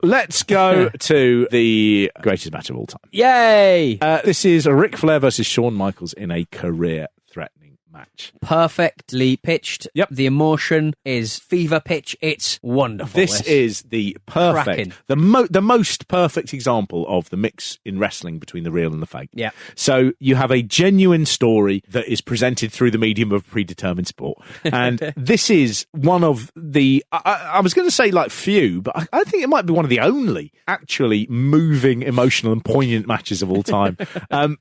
Let's go to the greatest match of all time. Yay! This is a Ric Flair versus Shawn Michaels in a career-threatening match. Perfectly pitched. Yep. The emotion is fever pitch. It's wonderful. This is the perfect, the most perfect example of the mix in wrestling between the real and the fake. Yeah. So you have a genuine story that is presented through the medium of predetermined sport. And this is one of the, I was going to say like few, but I think it might be one of the only actually moving, emotional and poignant matches of all time.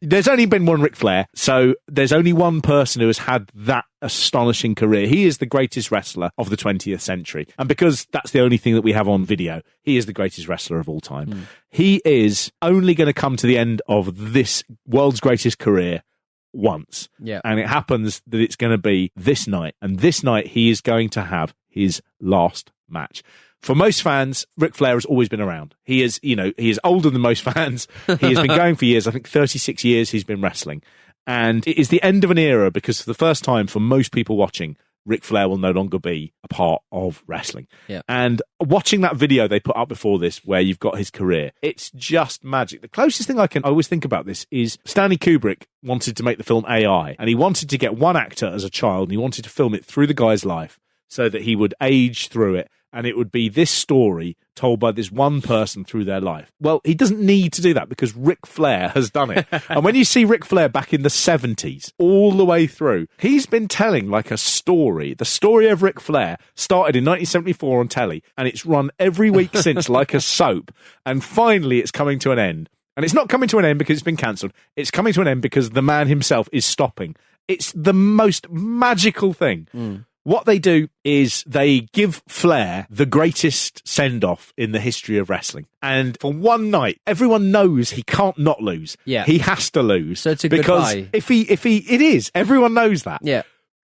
There's only been one Ric Flair. So there's only one person who has had that astonishing career. He is the greatest wrestler of the 20th century. And because that's the only thing that we have on video, he is the greatest wrestler of all time. He is only going to come to the end of this world's greatest career once. Yeah. And it happens that it's going to be this night. And this night he is going to have his last match. For most fans, Ric Flair has always been around. He is, he is older than most fans. He has been going for years. I think 36 years he's been wrestling. And it is the end of an era because for the first time for most people watching, Ric Flair will no longer be a part of wrestling. Yeah. And watching that video they put up before this where you've got his career, it's just magic. The closest thing I always think about this is Stanley Kubrick wanted to make the film AI, and he wanted to get one actor as a child and he wanted to film it through the guy's life so that he would age through it. And it would be this story told by this one person through their life. Well, he doesn't need to do that because Ric Flair has done it. And when you see Ric Flair back in the 70s, all the way through, he's been telling like a story. The story of Ric Flair started in 1974 on telly, and it's run every week since like a soap. And finally, it's coming to an end. And it's not coming to an end because it's been cancelled. It's coming to an end because the man himself is stopping. It's the most magical thing. What they do is they give Flair the greatest send-off in the history of wrestling. And for one night, everyone knows he can't not lose. Yeah. He has to lose. So it's a because goodbye. it is. Everyone knows that. Yeah.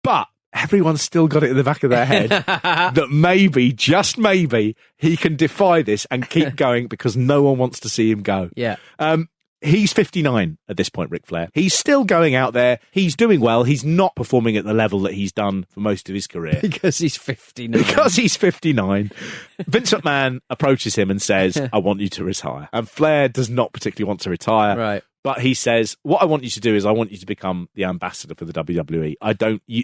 But everyone's still got it in the back of their head that maybe, just maybe, he can defy this and keep going because no one wants to see him go. Yeah. He's 59 at this point, Ric Flair. He's still going out there. He's doing well. He's not performing at the level that he's done for most of his career. Because he's 59. Because he's 59. Vince McMahon approaches him and says, I want you to retire. And Flair does not particularly want to retire. Right. But he says, what I want you to do is I want you to become the ambassador for the WWE.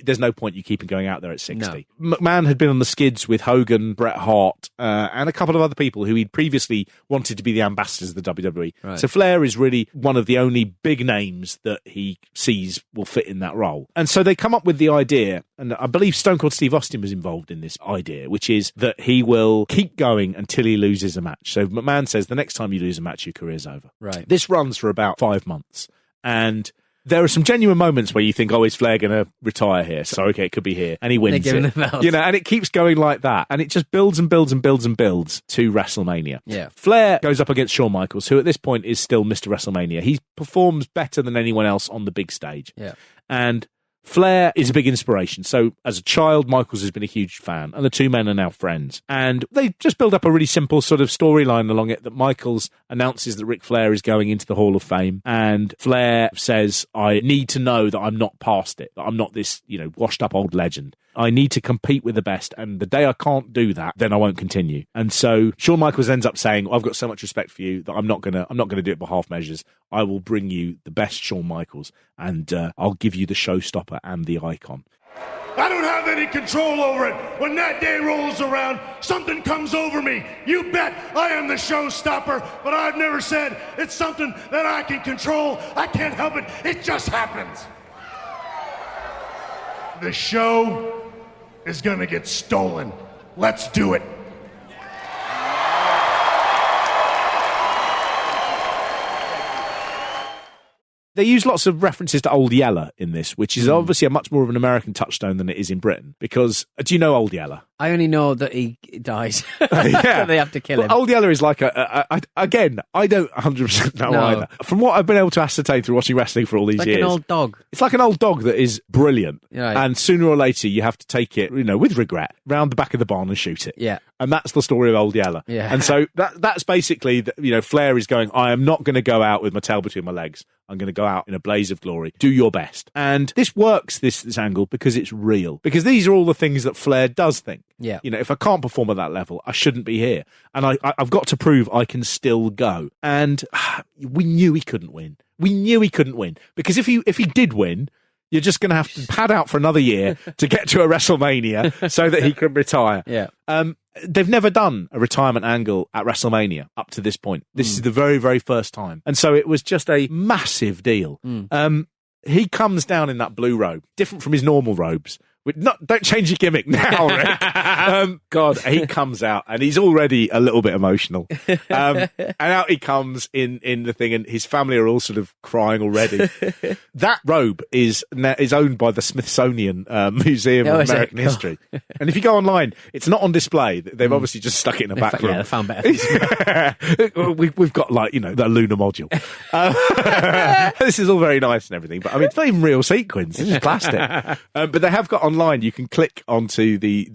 There's no point you keeping going out there at 60. No. McMahon had been on the skids with Hogan, Bret Hart, and a couple of other people who he'd previously wanted to be the ambassadors of the WWE. Right. So Flair is really one of the only big names that he sees will fit in that role. And so they come up with the idea, and I believe Stone Cold Steve Austin was involved in this idea, which is that he will keep going until he loses a match. So McMahon says, the next time you lose a match, your career's over. Right. This runs for about 5 months. And there are some genuine moments where you think, oh, is Flair going to retire here? So, okay, it could be here. And he wins it. And it keeps going like that. And it just builds and builds and builds and builds to WrestleMania. Yeah. Flair goes up against Shawn Michaels, who at this point is still Mr. WrestleMania. He performs better than anyone else on the big stage. Yeah. And Flair is a big inspiration. So as a child, Michaels has been a huge fan, and the two men are now friends. And they just build up a really simple sort of storyline along it that Michaels announces that Ric Flair is going into the Hall of Fame. And Flair says, I need to know that I'm not past it, that I'm not this, washed up old legend. I need to compete with the best, and the day I can't do that, then I won't continue. And so Shawn Michaels ends up saying, I've got so much respect for you that I'm not gonna do it by half measures. I will bring you the best Shawn Michaels, and I'll give you the showstopper and the icon. I don't have any control over it. When that day rolls around, something comes over me. You bet I am the showstopper, but I've never said it's something that I can control. I can't help it. It just happens. The show is gonna get stolen. Let's do it. They use lots of references to Old Yeller in this, which is obviously a much more of an American touchstone than it is in Britain. Because, do you know Old Yeller? I only know that he dies. Yeah. They have to kill him. Well, Old Yeller is like again, I don't 100% know either. From what I've been able to ascertain through watching wrestling for all these years. Like an old dog. It's like an old dog that is brilliant. Right. And sooner or later, you have to take it, with regret, round the back of the barn and shoot it. Yeah. And that's the story of Old Yeller. Yeah. And so that's basically, Flair is going, I am not going to go out with my tail between my legs. I'm going to go out in a blaze of glory. Do your best. And this works, this angle, because it's real. Because these are all the things that Flair does think. Yeah. You know, if I can't perform at that level, I shouldn't be here. And I've got to prove I can still go. And we knew he couldn't win. We knew he couldn't win. Because if he did win, you're just going to have to pad out for another year to get to a WrestleMania so that he can retire. Yeah. They've never done a retirement angle at WrestleMania up to this point. This is the very, very first time. And so it was just a massive deal. He comes down in that blue robe, different from his normal robes. Don't change your gimmick now, Rick. God, he comes out and he's already a little bit emotional. And out he comes in the thing, and his family are all sort of crying already. That robe is owned by the Smithsonian Museum of American History. And if you go online, it's not on display. They've obviously just stuck it in a back room. Yeah, they found better. We've got, like, the lunar module. This is all very nice and everything, but I mean, it's not even real sequins. It's just plastic. But they have got online, you can click onto the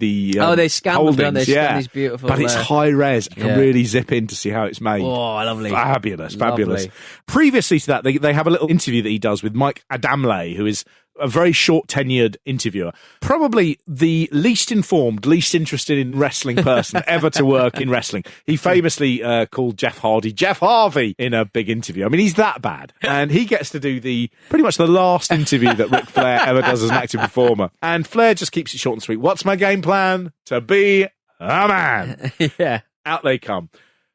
they scan holdings, them, they scan these beautiful, but it's high res. You can really zip in to see how it's made. Oh, lovely. Fabulous. Lovely. Previously to that, they have a little interview that he does with Mike Adamle, who is a very short tenured interviewer, probably the least informed, least interested in wrestling person ever to work in wrestling. He famously called Jeff Harvey in a big interview. I mean, he's that bad. And he gets to do pretty much the last interview that Ric Flair ever does as an active performer. And Flair just keeps it short and sweet. What's my game plan? To be a man. Yeah. Out they come.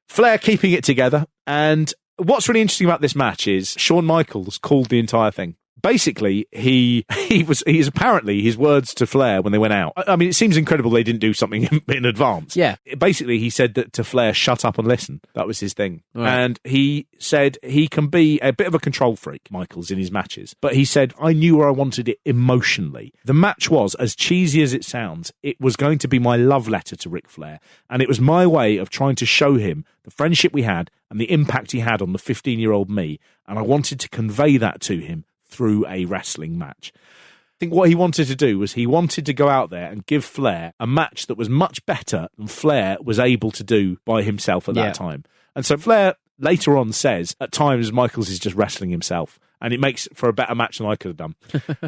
Flair keeping it together. And what's really interesting about this match is Shawn Michaels called the entire thing. Basically, he's apparently his words to Flair when they went out. I mean, it seems incredible they didn't do something in advance. Yeah. Basically, he said that to Flair, shut up and listen. That was his thing. Right. And he said he can be a bit of a control freak, Michaels, in his matches. But he said, I knew where I wanted it emotionally. The match was, as cheesy as it sounds, it was going to be my love letter to Ric Flair. And it was my way of trying to show him the friendship we had and the impact he had on the 15-year-old me. And I wanted to convey that to him through a wrestling match. I think what he wanted to do was he wanted to go out there and give Flair a match that was much better than Flair was able to do by himself at that time. And so Flair later on says, at times Michaels is just wrestling himself, and it makes for a better match than I could have done.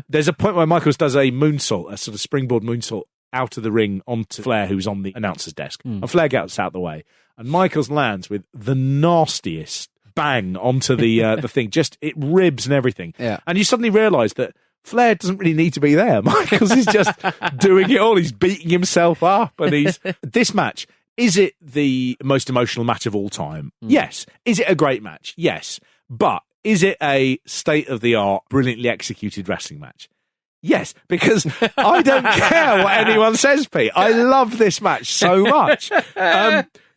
There's a point where Michaels does a moonsault, a sort of springboard moonsault out of the ring onto Flair, who's on the announcer's desk. And Flair gets out of the way, and Michaels lands with the nastiest bang onto the thing, just it ribs and everything. Yeah. And you suddenly realise that Flair doesn't really need to be there. Michaels is just doing it all. He's beating himself up, and this match, is it the most emotional match of all time? Yes. Is it a great match? Yes. But is it a state-of-the-art, brilliantly executed wrestling match? Yes, because I don't care what anyone says, Pete. I love this match so much.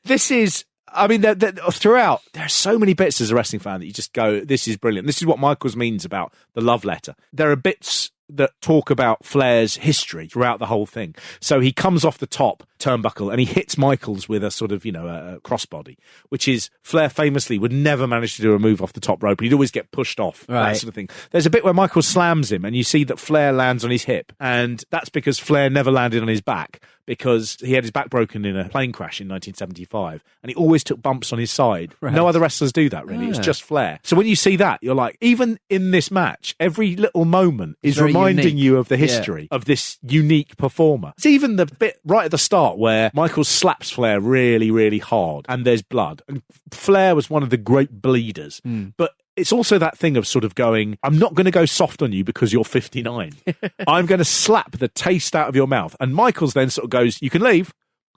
This is, I mean, throughout, there are so many bits as a wrestling fan that you just go, this is brilliant. This is what Michaels means about the love letter. There are bits that talk about Flair's history throughout the whole thing. So he comes off the top turnbuckle and he hits Michaels with a sort of, a crossbody, which is Flair famously would never manage to do a move off the top rope. He'd always get pushed off, that sort of thing. There's a bit where Michaels slams him and you see that Flair lands on his hip, and that's because Flair never landed on his back, because he had his back broken in a plane crash in 1975, and he always took bumps on his side. Right. No other wrestlers do that, really. It's just Flair. So when you see that, you're like, even in this match, every little moment is reminding you of the history of this unique performer. It's even the bit right at the start where Michaels slaps Flair really, really hard, and there's blood. And Flair was one of the great bleeders. But it's also that thing of sort of going, I'm not going to go soft on you because you're 59. I'm going to slap the taste out of your mouth. And Michaels then sort of goes, you can leave.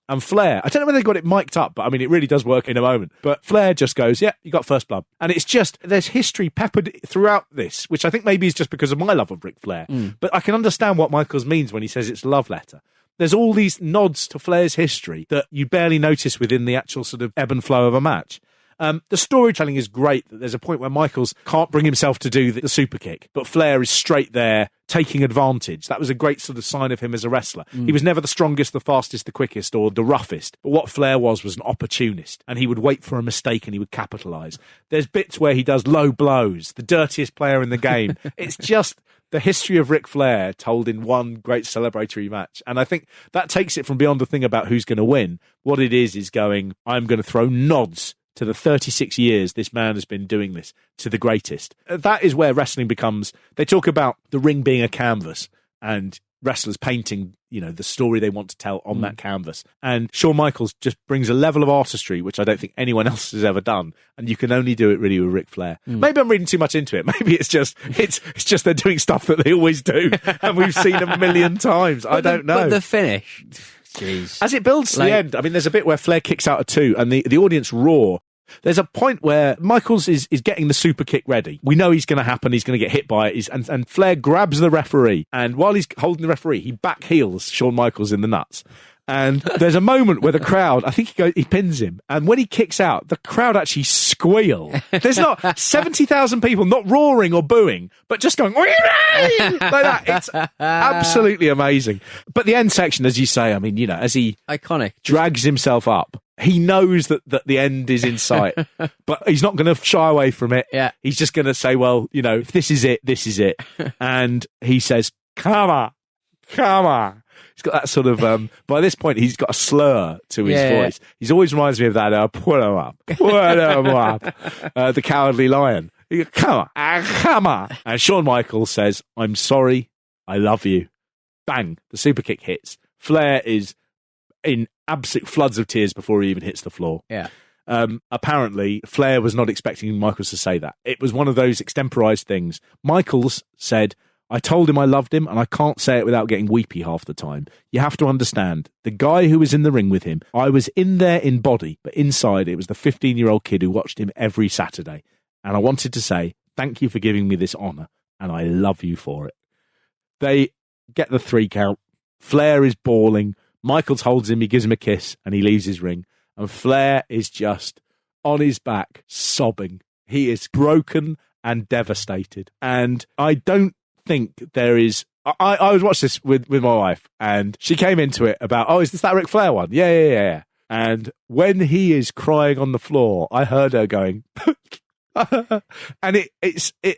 And Flair, I don't know whether they got it mic'd up, but I mean, it really does work in a moment. But Flair just goes, yeah, you got first blood. And it's just, there's history peppered throughout this, which I think maybe is just because of my love of Ric Flair. But I can understand what Michaels means when he says it's love letter. There's all these nods to Flair's history that you barely notice within the actual sort of ebb and flow of a match. The storytelling is great. There's a point where Michaels can't bring himself to do the super kick, but Flair is straight there taking advantage. That was a great sort of sign of him as a wrestler. He was never the strongest, the fastest, the quickest, or the roughest. But what Flair was an opportunist, and he would wait for a mistake and he would capitalise. There's bits where he does low blows, the dirtiest player in the game. It's just the history of Ric Flair told in one great celebratory match. And I think that takes it from beyond the thing about who's going to win. What it is going, I'm going to throw nods to the 36 years this man has been doing this, to the greatest. That is where wrestling becomes, they talk about the ring being a canvas and wrestlers painting, the story they want to tell on that canvas. And Shawn Michaels just brings a level of artistry which I don't think anyone else has ever done, and you can only do it really with Ric Flair. Maybe I'm reading too much into it. Maybe it's just they're doing stuff that they always do, and we've seen a million times. I don't know. But the finish, jeez. As it builds to the end, I mean, there's a bit where Flair kicks out a 2, and the audience roar. There's a point where Michaels is getting the super kick ready. We know he's going to happen. He's going to get hit by it. And Flair grabs the referee. And while he's holding the referee, he back heels Shawn Michaels in the nuts. And there's a moment where the crowd, I think he pins him. And when he kicks out, the crowd actually squeal. There's not 70,000 people not roaring or booing, but just going, like that. It's absolutely amazing. But the end section, as you say, I mean, as he iconic drags himself up, he knows that the end is in sight, but he's not going to shy away from it. Yeah. He's just going to say, well, if this is it, this is it. And he says, come on. He's got that sort of, by this point, he's got a slur to his voice. He always reminds me of that, put him up, the Cowardly Lion. He goes, come on. And Shawn Michaels says, I'm sorry, I love you. Bang, the super kick hits. Flair is in absolute floods of tears before he even hits the floor. Yeah. Apparently, Flair was not expecting Michaels to say that. It was one of those extemporized things. Michaels said, I told him I loved him, and I can't say it without getting weepy half the time. You have to understand, the guy who was in the ring with him, I was in there in body, but inside it was the 15-year-old kid who watched him every Saturday. And I wanted to say, thank you for giving me this honor, and I love you for it. They get the 3 count. Flair is bawling. Michaels holds him, he gives him a kiss, and he leaves his ring. And Flair is just on his back, sobbing. He is broken and devastated. And I don't think there is... I was watching this with my wife, and she came into it about, is this that Ric Flair one? Yeah. And when he is crying on the floor, I heard her going... and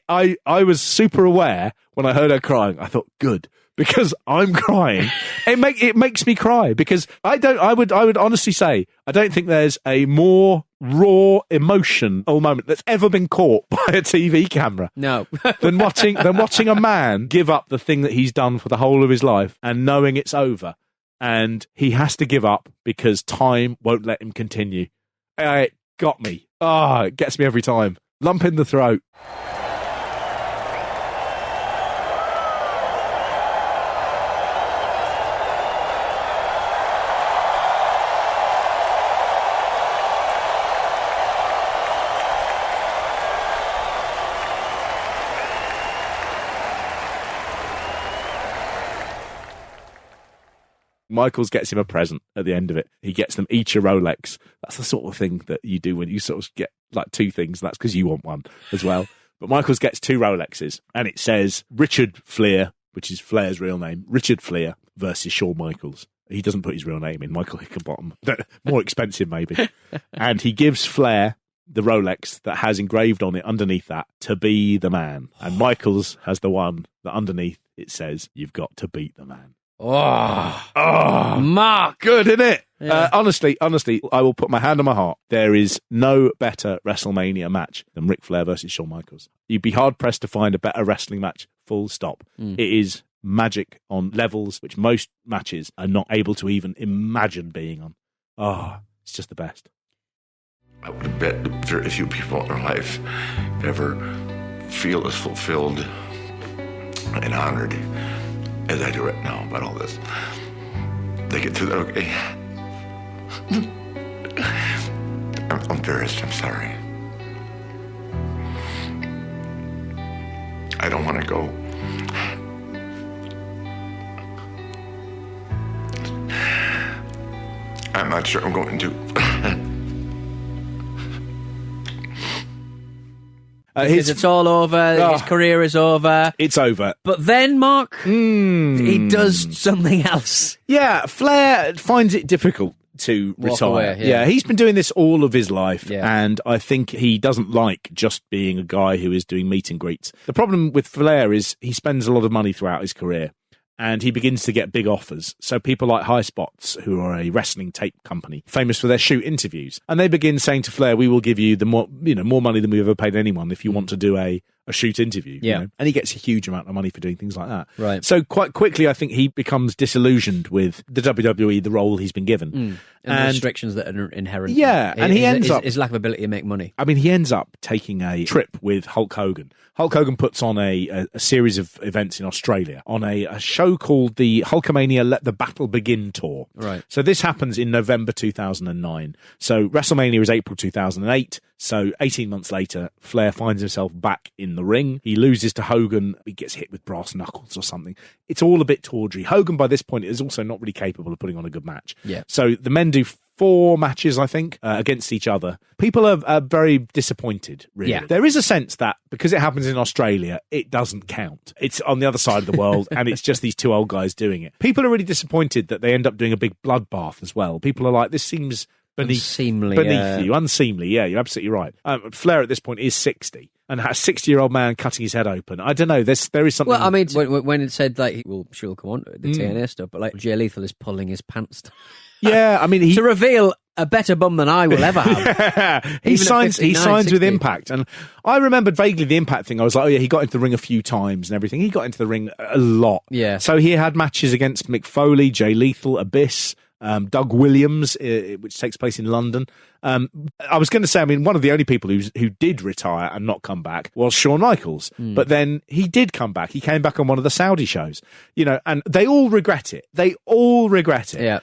I was super aware when I heard her crying. I thought, good. Because I'm crying. It makes me cry because I would honestly say I don't think there's a more raw emotional moment that's ever been caught by a TV camera. No. than watching a man give up the thing that he's done for the whole of his life and knowing it's over. And he has to give up because time won't let him continue. It got me. It gets me every time. Lump in the throat. Michaels gets him a present at the end of it. He gets them each a Rolex. That's the sort of thing that you do when you sort of get like 2 things. That's because you want one as well. But Michaels gets 2 Rolexes, and it says Richard Flair, which is Flair's real name, Richard Flair versus Shawn Michaels. He doesn't put his real name in, Michael Hickenbottom. More expensive, maybe. And he gives Flair the Rolex that has engraved on it underneath that, to be the man. And Michaels has the one that underneath it says, you've got to beat the man. Mark. Good, isn't it? Yeah. Honestly, I will put my hand on my heart. There is no better WrestleMania match than Ric Flair versus Shawn Michaels. You'd be hard-pressed to find a better wrestling match, full stop. It is magic on levels which most matches are not able to even imagine being on. It's just the best. I would bet very few people in their life ever feel as fulfilled and honored as I do right now about all this. They get through that, okay? I'm embarrassed, I'm sorry. I don't want to go. I'm not sure I'm going to. Because it's all over, his career is over. It's over. But then, Mark, he does something else. Yeah, Flair finds it difficult to retire. Away, yeah. He's been doing this all of his life, Yeah. and I think he doesn't like just being a guy who is doing meet and greets. The problem with Flair is he spends a lot of money throughout his career, and he begins to get big offers. So people like High Spots, who are a wrestling tape company, famous for their shoot interviews, and they begin saying to Flair, we will give you the more money than we've ever paid anyone if you want to do a a shoot interview. Yeah. You know? And he gets a huge amount of money for doing things like that. Right. So quite quickly, I think he becomes disillusioned with the WWE, the role he's been given. And the restrictions that are inherent. Yeah, and he ends up... his lack of ability to make money. I mean, he ends up taking a trip with Hulk Hogan. Hulk Hogan puts on a series of events in Australia on a show called the Hulkamania Let the Battle Begin tour. Right. So this happens in November 2009. So WrestleMania is April 2008. So 18 months later, Flair finds himself back in the ring. He loses to Hogan. He gets hit with brass knuckles or something. It's all a bit tawdry. Hogan, by this point, is also not really capable of putting on a good match. Yeah. So the men do 4 matches, I think, against each other. People are very disappointed, really. Yeah. There is a sense that because it happens in Australia, it doesn't count. It's on the other side of the world, and it's just these 2 old guys doing it. People are really disappointed that they end up doing a big bloodbath as well. People are like, this seems beneath you. Unseemly, yeah, you're absolutely right. Flair at this point is 60. And a 60-year-old man cutting his head open. I don't know. There is something... Well, I mean, when it said, like, well, sure, we'll come on to it, the TNA stuff, but, like, Jay Lethal is pulling his pants down. Yeah, I mean... to reveal a better bum than I will ever have. Yeah. He signs 60. with Impact. And I remembered vaguely the Impact thing. I was like, oh, yeah, he got into the ring a few times and everything. He got into the ring a lot. Yeah. So he had matches against Mick Foley, Jay Lethal, Abyss... Doug Williams, which takes place in London. I was going to say, I mean, one of the only people who did retire and not come back was Shawn Michaels. But then he did come back. He came back on one of the Saudi shows, you know, and they all regret it. Yeah.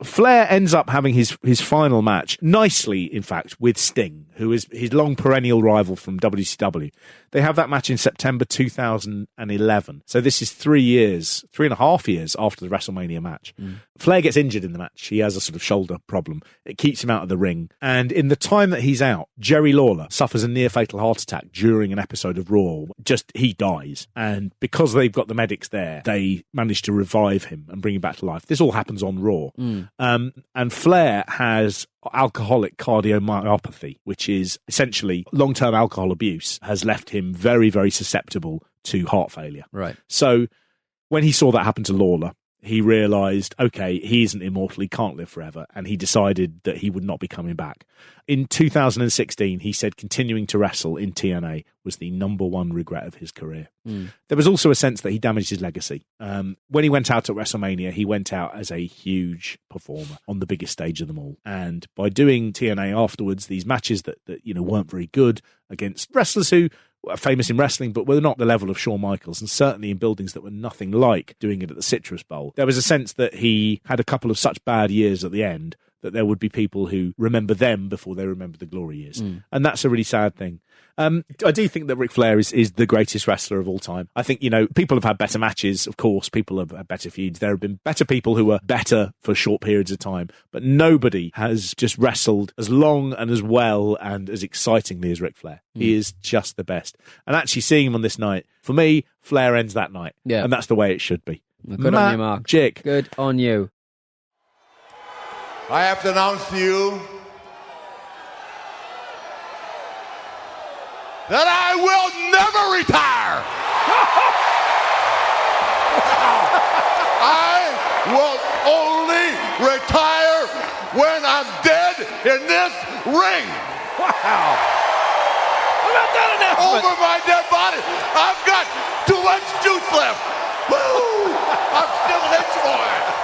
Flair ends up having his final match, nicely, in fact, with Sting, who is his long perennial rival from WCW. They have that match in September 2011. So this is 3.5 years after the WrestleMania match. Flair gets injured in the match. He has a sort of shoulder problem. It keeps him out of the ring. And in the time that he's out, Jerry Lawler suffers a near-fatal heart attack during an episode of Raw. He dies. And because they've got the medics there, they manage to revive him and bring him back to life. This all happens on Raw. And Flair has alcoholic cardiomyopathy, which is essentially long-term alcohol abuse, has left him very, very susceptible to heart failure. Right. So when he saw that happen to Lawler, he realised, okay, he isn't immortal, he can't live forever, and he decided that he would not be coming back. In 2016, he said continuing to wrestle in TNA was the number one regret of his career. There was also a sense that he damaged his legacy. When he went out at WrestleMania, he went out as a huge performer on the biggest stage of them all. And by doing TNA afterwards, these matches that weren't very good against wrestlers who were famous in wrestling, but were not the level of Shawn Michaels, and certainly in buildings that were nothing like doing it at the Citrus Bowl. There was a sense that he had a couple of such bad years at the end that there would be people who remember them before they remember the glory years. And that's a really sad thing. I do think that Ric Flair is the greatest wrestler of all time. I think, people have had better matches, of course. People have had better feuds. There have been better people who were better for short periods of time. But nobody has just wrestled as long and as well and as excitingly as Ric Flair. He is just the best. And actually seeing him on this night, for me, Flair ends that night. Yeah. And that's the way it should be. Well, good on you, Mark. Magic. Good on you. I have to announce to you that I will never retire. I will only retire when I'm dead in this ring. Wow. How about that announcement? Over my dead body. I've got too much juice left. Woo! I'm still an itch boy.